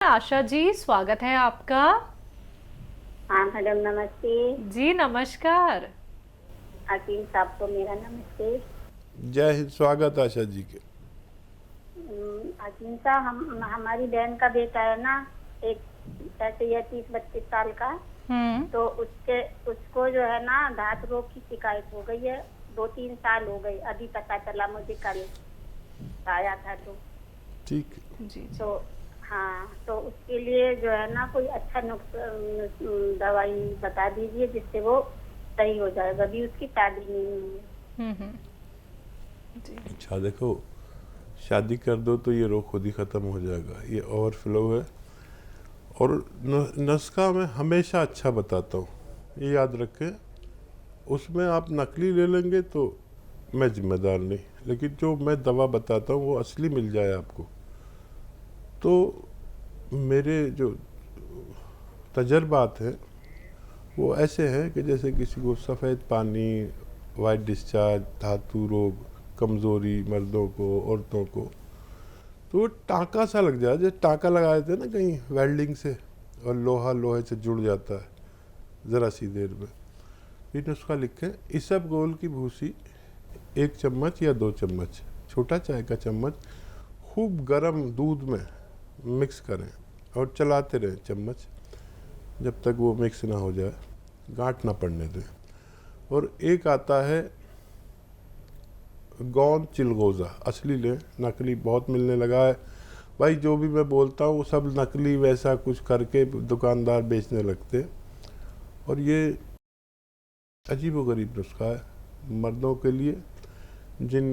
आशा जी, स्वागत है आपका। हाँ मैडम नमस्ते। जी नमस्कार। हकीम साहब को मेरा नमस्ते। जय हिंद। स्वागत आशा जी के। हकीम साहब हमारी बहन का बेटा है ना, एक ऐसे ही 30-32 साल का। तो उसको जो है ना धात रोग की शिकायत हो गई है। 2-3 साल हो गए, अभी पता चला मुझे कल आया था। तो ठीक। जी जी। तो हाँ, तो उसके लिए जो है ना कोई अच्छा दवाई बता दीजिए जिससे वो सही हो जाएगा। अभी उसकी शादी नहीं हुई है। जी अच्छा देखो, शादी कर दो तो ये रोग खुद ही ख़त्म हो जाएगा। ये ओवरफ्लो है। और नुस्खा मैं हमेशा अच्छा बताता हूँ, ये याद रखें। उसमें आप नकली ले लेंगे तो मैं जिम्मेदार नहीं, लेकिन जो मैं दवा बताता हूँ वो असली मिल जाए आपको। तो मेरे जो तजर्बात हैं वो ऐसे हैं कि जैसे किसी को सफ़ेद पानी, वाइट डिस्चार्ज, धातु रोग, कमज़ोरी मर्दों को, औरतों को, तो वो टाँका सा लग जाए, जैसे टाँका लगा देते हैं ना कहीं वेल्डिंग से, और लोहा लोहे से जुड़ जाता है ज़रा सी देर में। ये नुस्खा लिखें। इसबगोल की भूसी 1 चम्मच या 2 चम्मच, छोटा चाय का चम्मच, खूब गर्म दूध में मिक्स करें और चलाते रहें चम्मच जब तक वो मिक्स ना हो जाए, गांठ ना पड़ने दें। और एक आता है गौंद चिलगोज़ा, असली लें, नकली बहुत मिलने लगा है भाई। जो भी मैं बोलता हूँ वो सब नकली वैसा कुछ करके दुकानदार बेचने लगते। और ये अजीबोगरीब नुस्खा है मर्दों के लिए, जिन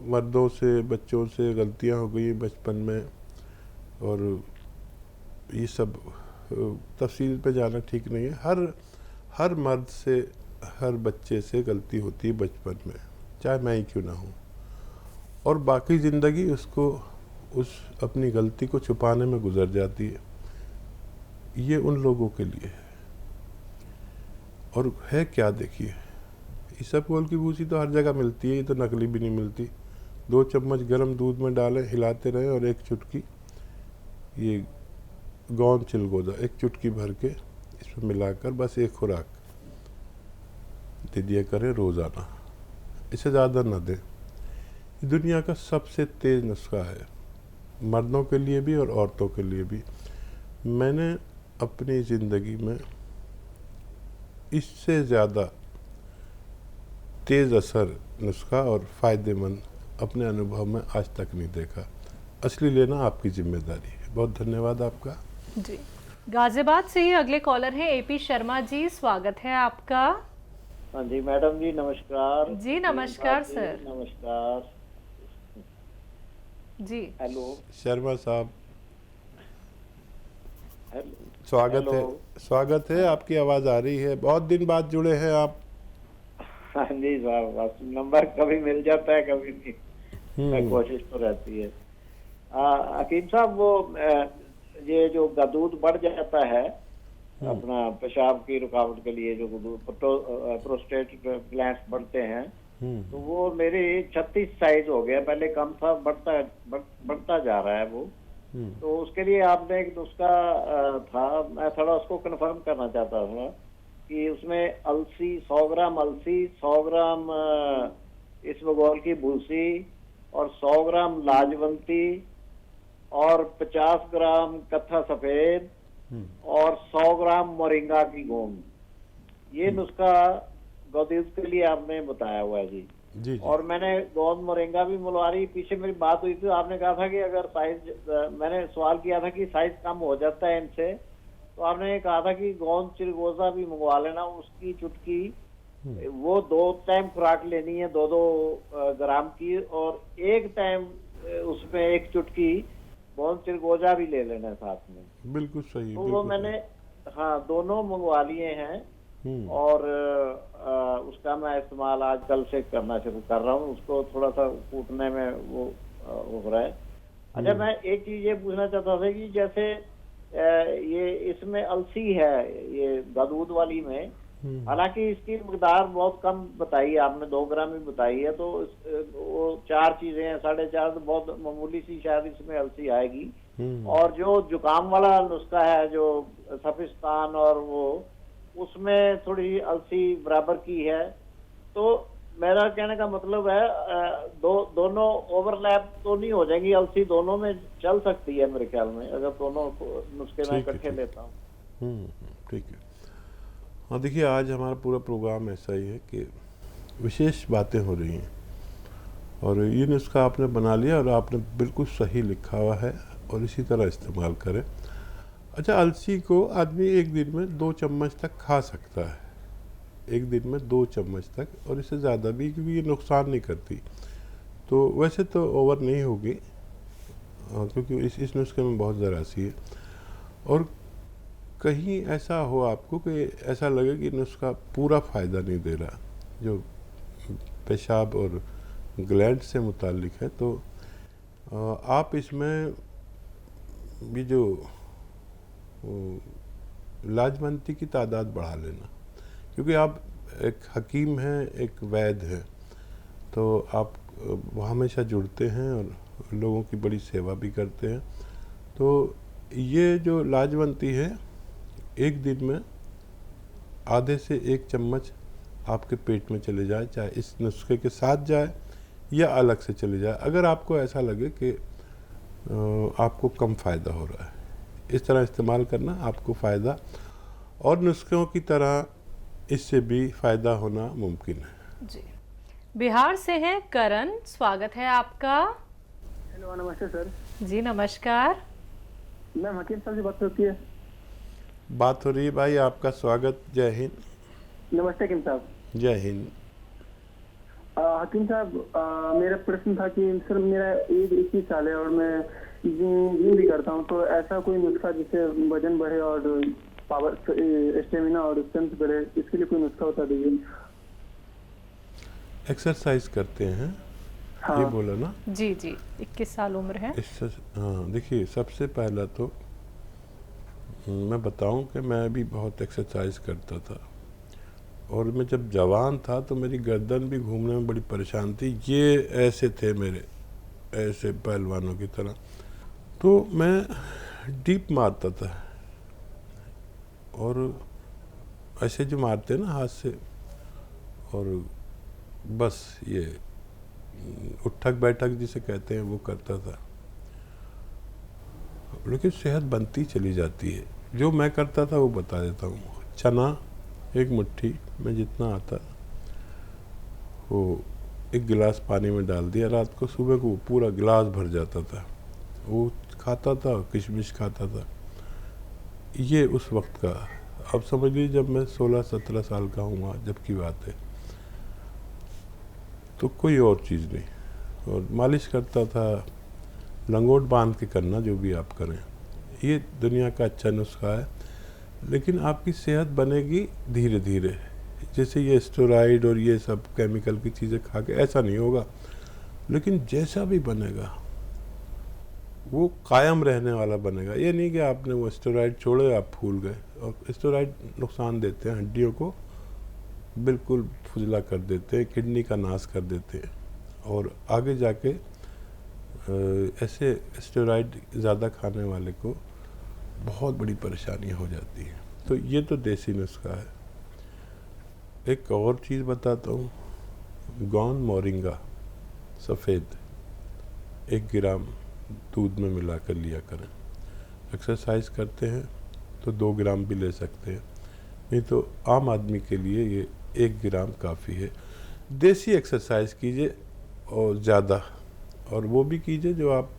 मर्दों से, बच्चों से गलतियाँ हो गई बचपन में, और ये सब तफसील पे जाना ठीक नहीं है। हर मर्द से, हर बच्चे से गलती होती है बचपन में, चाहे मैं ही क्यों ना हूँ। और बाकी ज़िंदगी उसको उस अपनी गलती को छुपाने में गुजर जाती है। ये उन लोगों के लिए है। और है क्या, देखिए, इसबगोल की भूसी तो हर जगह मिलती है, ये तो नकली भी नहीं मिलती। 2 चम्मच गर्म दूध में डालें, हिलाते रहें, और 1 चुटकी ये गौंद चिलगोज़ा 1 चुटकी भर के इसमें मिलाकर बस 1 खुराक दे दिया करें रोज़ाना, इससे ज़्यादा ना दें। ये दुनिया का सबसे तेज़ नुस्खा है, मर्दों के लिए भी और औरतों के लिए भी। मैंने अपनी ज़िंदगी में इससे ज़्यादा तेज़ असर नुस्खा और फ़ायदेमंद अपने अनुभव में आज तक नहीं देखा। असली लेना आपकी जिम्मेदारी है। बहुत धन्यवाद आपका। जी। गाजियाबाद से ही अगले कॉलर हैं एपी शर्मा जी, स्वागत है आपका। हाँ जी मैडम जी नमस्कार। जी नमस्कार सर। नमस्कार जी। हेलो। शर्मा साहब, हेलो। स्वागत है। स्वागत है, आपकी आवाज़ आ रही है। बहुत दिन बाद जुड़े हैं आप। हाँ जी साहब, बस नंबर कभी मिल जाता है कभी नहीं, कोशिश तो रहती है। हकीम साहब, वो ये जो दूध बढ़ जाता है अपना पेशाब की रुकावट के लिए, जो प्रोस्टेट ग्लैंड्स बढ़ते हैं, तो वो मेरे 36 साइज हो गया। पहले कम था, बढ़ता जा रहा है वो। तो उसके लिए आपने एक नुस्खा था, मैं थोड़ा उसको कंफर्म करना चाहता था कि उसमें अलसी 100 ग्राम, अलसी 100 ग्राम इसबगोल की भूसी, और 100 ग्राम लाजवंती, और 50 ग्राम कत्था सफेद, और 100 ग्राम मोरिंगा की गोंद, ये नुस्खा गौदूद के लिए आपने बताया हुआ है जी। जी। और मैंने गोंद मोरिंगा भी मिलवा रही। पीछे मेरी बात हुई थी, आपने कहा था कि अगर साइज, मैंने सवाल किया था कि साइज कम हो जाता है इनसे, तो आपने कहा था कि गोंद चिलगोज़ा भी मंगवा लेना, उसकी चुटकी, वो 2 टाइम खुराक लेनी है, 2-2 ग्राम की, और 1 टाइम उसमें 1 चुटकी गोंद चिलगोज़ा भी ले लेना साथ में। बिल्कुल सही। तो बिल्कुल वो मैंने, हाँ, दोनों मंगवा लिए हैं। और उसका मैं इस्तेमाल आज कल से करना शुरू कर रहा हूँ। उसको थोड़ा सा कूटने में वो हो रहा है। अच्छा, मैं एक चीज ये पूछना चाहता था कि जैसे ये इसमें अलसी है, ये दूध वाली में, हालांकि इसकी मकदार बहुत कम बताई है आपने, 2 ग्राम ही बताई है। तो वो 4 चीजें हैं, 4.5, तो बहुत मामूली सी शायद इसमें अलसी आएगी। और जो जुकाम वाला नुस्खा है जो सफिस्तान और वो, उसमें थोड़ी अलसी बराबर की है। तो मेरा कहने का मतलब है दोनों ओवरलैप तो नहीं हो जाएंगी, अलसी दोनों में चल सकती है मेरे ख्याल में, अगर दोनों नुस्खे मैं इकट्ठे लेता हूँ। ठीक है। हाँ देखिए, आज हमारा पूरा प्रोग्राम ऐसा ही है कि विशेष बातें हो रही हैं और ये नुस्खा आपने बना लिया और आपने बिल्कुल सही लिखा हुआ है और इसी तरह इस्तेमाल करें। अच्छा, अलसी को आदमी एक दिन में 2 चम्मच तक खा सकता है, एक दिन में 2 चम्मच तक, और इससे ज़्यादा भी, क्योंकि ये नुकसान नहीं करती। तो वैसे तो ओवर नहीं होगी क्योंकि इस नुस्खे में बहुत ज़रासी है। और कहीं ऐसा हो आपको कि ऐसा लगे कि नुस्खा पूरा फ़ायदा नहीं दे रहा, जो पेशाब और ग्लैंड से मुताल्लिक है, तो आप इसमें भी जो लाजवंती की तादाद बढ़ा लेना, क्योंकि आप एक हकीम हैं, एक वैद्य हैं, तो आप हमेशा जुड़ते हैं और लोगों की बड़ी सेवा भी करते हैं। तो ये जो लाजवंती है, एक दिन में आधे से 1 चम्मच आपके पेट में चले जाए, चाहे इस नुस्खे के साथ जाए या अलग से चले जाए, अगर आपको ऐसा लगे कि आपको कम फ़ायदा हो रहा है। इस तरह इस्तेमाल करना, आपको फ़ायदा और नुस्खों की तरह इससे भी फ़ायदा होना मुमकिन है। जी, बिहार से हैं करण, स्वागत है आपका। हेलो, नमस्ते सर। जी नमस्कार। मैम हकीम साहब से बात होती है? बात हो रही है भाई, आपका स्वागत। जय हिंद। नमस्ते हकीम साहब। जय हिंद। हकीम साहब, मेरा प्रश्न था कि सर मेरा एज 21 साल है और मैं जिम भी करता हूँ, तो ऐसा कोई नुस्खा जिससे वजन बढ़े और पावर, स्टेमिना और स्ट्रेंथ बढ़े, इसके लिए कोई नुस्खा बता दीजिए। एक्सरसाइज करते हैं? हाँ। ये बोला ना? जी जी, 21 साल उम्र है। हाँ देखिए, सबसे पहला तो मैं बताऊं कि मैं भी बहुत एक्सरसाइज करता था और मैं जब जवान था तो मेरी गर्दन भी घूमने में बड़ी परेशान थी। ये ऐसे थे मेरे, ऐसे पहलवानों की तरह, तो मैं डीप मारता था और ऐसे जो मारते ना हाथ से, और बस ये उठक बैठक जिसे कहते हैं वो करता था, लेकिन सेहत बनती चली जाती है। जो मैं करता था वो बता देता हूँ। चना 1 मुट्ठी में जितना आता वो 1 गिलास पानी में डाल दिया रात को, सुबह को पूरा गिलास भर जाता था, वो खाता था, किशमिश खाता था। ये उस वक्त का, अब समझ लीजिए जब मैं 16-17 साल का हूँ जब की बात है, तो कोई और चीज़ नहीं। और मालिश करता था, लंगोट बांध के करना जो भी आप करें, ये दुनिया का अच्छा नुस्खा है। लेकिन आपकी सेहत बनेगी धीरे धीरे, जैसे ये स्टेरॉइड और ये सब केमिकल की चीज़ें खा के ऐसा नहीं होगा, लेकिन जैसा भी बनेगा वो कायम रहने वाला बनेगा। ये नहीं कि आपने वो स्टेरॉइड छोड़े आप फूल गए, और स्टेरॉइड नुकसान देते हैं, हड्डियों को बिल्कुल फुजला कर देते हैं, किडनी का नाश कर देते हैं, और आगे जाके ऐसे स्टेरॉइड ज़्यादा खाने वाले को बहुत बड़ी परेशानी हो जाती है। तो ये तो देसी नुस्खा है। एक और चीज़ बताता हूँ, गौन मोरिंगा सफ़ेद 1 ग्राम दूध में मिला कर लिया करें। एक्सरसाइज करते हैं तो 2 ग्राम भी ले सकते हैं, नहीं तो आम आदमी के लिए ये 1 ग्राम काफ़ी है। देसी एक्सरसाइज कीजिए और ज़्यादा, और वो भी कीजिए जो आप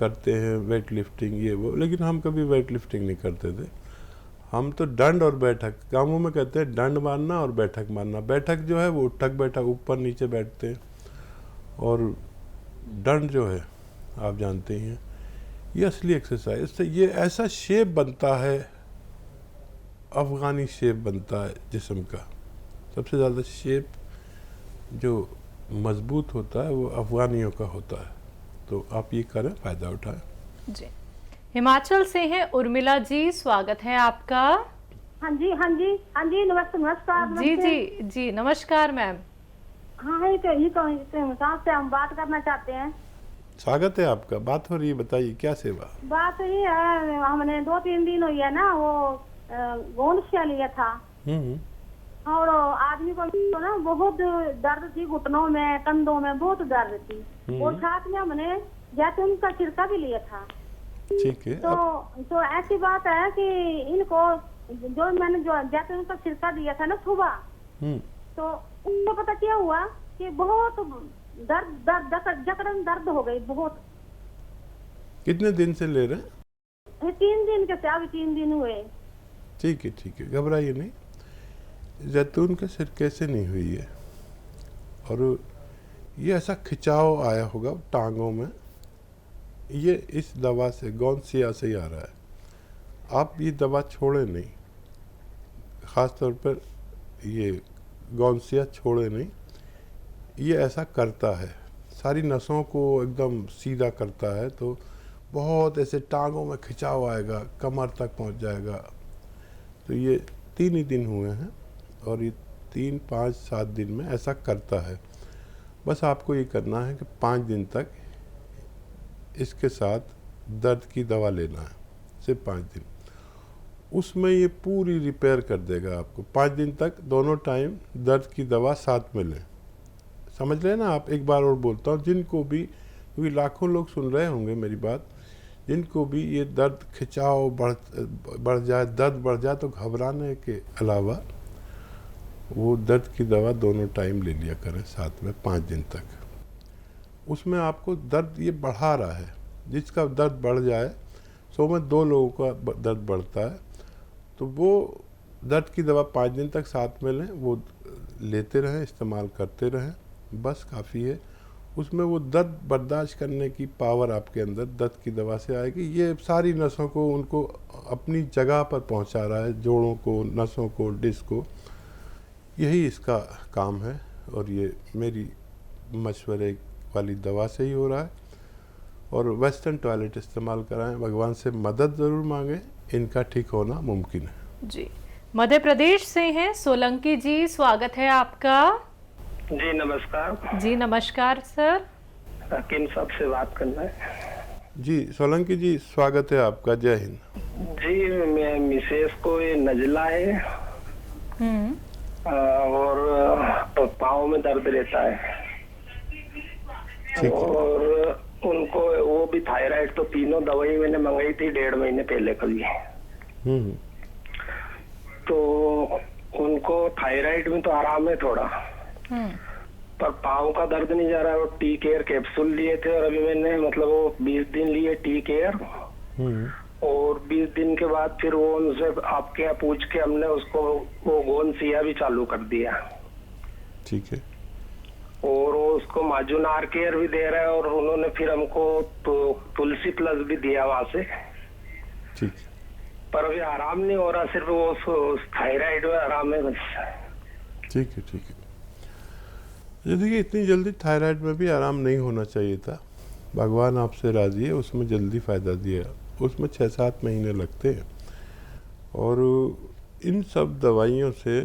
करते हैं, वेट लिफ्टिंग ये वो। लेकिन हम कभी वेट लिफ्टिंग नहीं करते थे, हम तो डंड और बैठक, गाँवों में कहते हैं डंड मारना और बैठक मारना। बैठक जो है वो उठक बैठक, ऊपर नीचे बैठते हैं, और डंड जो है आप जानते ही हैं, ये असली एक्सरसाइज। इससे ये ऐसा शेप बनता है, अफ़गानी शेप बनता है जिस्म का। सबसे ज़्यादा शेप जो मजबूत होता है वो अफ़गानियों का होता है। तो आप ये करें, फ़ायदा उठाएं। जी, हिमाचल से हैं उर्मिला जी, स्वागत है आपका। हाँ जी, हाँ जी, हाँ जी, नमस्ते, नमस्कार। जी जी जी, नमस्कार मैम। हाँ, ये तो साहब से हम बात करना चाहते हैं। स्वागत है आपका। बात हो रही है, बताइए क्या सेवा। बात ये है, हमने 2-3 दिन हुई है ना, वो गोंद से लिया था और आदमी को तो ना बहुत दर्द थी, घुटनों में, कंधों में बहुत दर्द थी और साथ में हमने जैतून का छिलका भी लिया था। ठीक है। तो ऐसी बात है कि इनको जो मैंने जो जैतून का छिलका दिया था ना सुबह, तो उनको पता क्या हुआ कि बहुत जकड़न दर्द हो गई बहुत। कितने दिन से ले रहे हैं? 3 दिन के से, अभी 3 दिन हुए। ठीक है ठीक है, घबराइए नहीं। जैतून के सिरके से नहीं हुई है, और ये ऐसा खिंचाव आया होगा टांगों में, ये इस दवा से, गौनसिया से ही आ रहा है। आप ये दवा छोड़े नहीं, ख़ास तौर पर ये गौनसिया छोड़े नहीं। ये ऐसा करता है, सारी नसों को एकदम सीधा करता है, तो बहुत ऐसे टांगों में खिंचाव आएगा, कमर तक पहुंच जाएगा। तो ये 3 ही दिन हुए हैं और ये 3, 5, 7 दिन में ऐसा करता है। बस आपको ये करना है कि 5 दिन तक इसके साथ दर्द की दवा लेना है, सिर्फ 5 दिन। उसमें ये पूरी रिपेयर कर देगा आपको। 5 दिन तक दोनों टाइम दर्द की दवा साथ में लें। समझ रहे हैं ना आप? एक बार और बोलता हूँ, जिनको भी, क्योंकि लाखों लोग सुन रहे होंगे मेरी बात, जिनको भी ये दर्द खिंचाव बढ़ जाए, दर्द बढ़ जाए, तो घबराने के अलावा वो दर्द की दवा दोनों टाइम ले लिया करें साथ में 5 दिन तक। उसमें आपको दर्द ये बढ़ा रहा है। जिसका दर्द बढ़ जाए, 100 में 2 लोगों का दर्द बढ़ता है, तो वो दर्द की दवा 5 दिन तक साथ में लें, वो लेते रहें, इस्तेमाल करते रहें, बस काफ़ी है। उसमें वो दर्द बर्दाश्त करने की पावर आपके अंदर दर्द की दवा से आएगी। ये सारी नसों को, उनको अपनी जगह पर पहुंचा रहा है, जोड़ों को, नसों को, डिस्क को। यही इसका काम है, और ये मेरी मशवरे वाली दवा से ही हो रहा है। और वेस्टर्न टॉयलेट इस्तेमाल कराएं, भगवान से मदद ज़रूर मांगें, इनका ठीक होना मुमकिन है। जी, मध्य प्रदेश से हैं सोलंकी जी, स्वागत है आपका। जी नमस्कार। जी नमस्कार सर। हकीम साहब से बात करना है। जी सोलंकी जी, स्वागत है आपका। जय हिंद। जी, मैं मिसेस को ये नजला है और पाँव में दर्द रहता है, और उनको वो भी थायराइड, तो तीनों दवाई मैंने मंगाई थी 1.5 महीने पहले कभी। तो उनको थायराइड में तो आराम है थोड़ा, पर पाँव का दर्द नहीं जा रहा है। वो टी केयर कैप्सूल लिए थे, और अभी मैंने मतलब वो 20 दिन लिए टी केयर, और 20 दिन के बाद फिर वो उनसे आपके यहाँ पूछ के हमने उसको वो गोनसिया भी चालू कर दिया। ठीक है। और वो उसको माजून आर केयर भी दे रहा है, और उन्होंने फिर हमको तो तुलसी प्लस भी दिया वहां से। ठीक। पर अभी आराम नहीं हो रहा, सिर्फ वो थायराइड में आराम है बस। ठीक है ठीक है। देखिए, इतनी जल्दी थायराइड में भी आराम नहीं होना चाहिए था। भगवान आपसे राजी है, उसमें जल्दी फ़ायदा दिया। उसमें 6-7 महीने लगते हैं, और इन सब दवाइयों से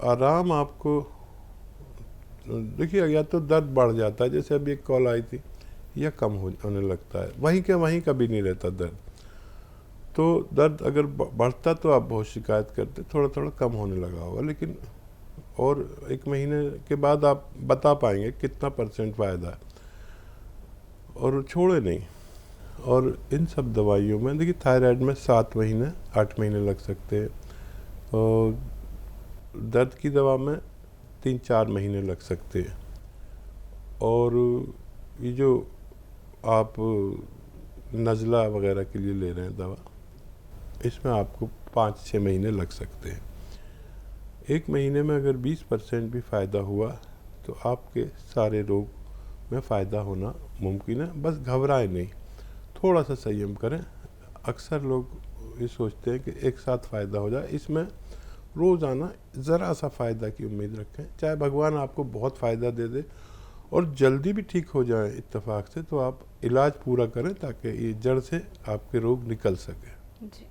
आराम आपको, देखिए, या तो दर्द बढ़ जाता है, जैसे अभी एक कॉल आई थी, या कम होने लगता है। वहीं के वहीं कभी नहीं रहता दर्द। तो दर्द अगर बढ़ता तो आप बहुत शिकायत करते, थोड़ा थोड़ा कम होने लगा होगा, लेकिन और 1 महीने के बाद आप बता पाएंगे कितना % फ़ायदा है, और छोड़े नहीं। और इन सब दवाइयों में देखिए, थायराइड में 7 महीने 8 महीने लग सकते हैं, और दर्द की दवा में 3-4 महीने लग सकते हैं, और ये जो आप नज़ला वगैरह के लिए ले रहे हैं दवा, इसमें आपको 5-6 महीने लग सकते हैं। 1 महीने में अगर 20% भी फ़ायदा हुआ, तो आपके सारे रोग में फ़ायदा होना मुमकिन है। बस घबराएं नहीं, थोड़ा सा संयम करें। अक्सर लोग ये सोचते हैं कि एक साथ फ़ायदा हो जाए। इसमें रोज़ाना ज़रा सा फ़ायदा की उम्मीद रखें। चाहे भगवान आपको बहुत फ़ायदा दे दे और जल्दी भी ठीक हो जाए इत्तेफाक से, तो आप इलाज पूरा करें, ताकि ये जड़ से आपके रोग निकल सके। जी।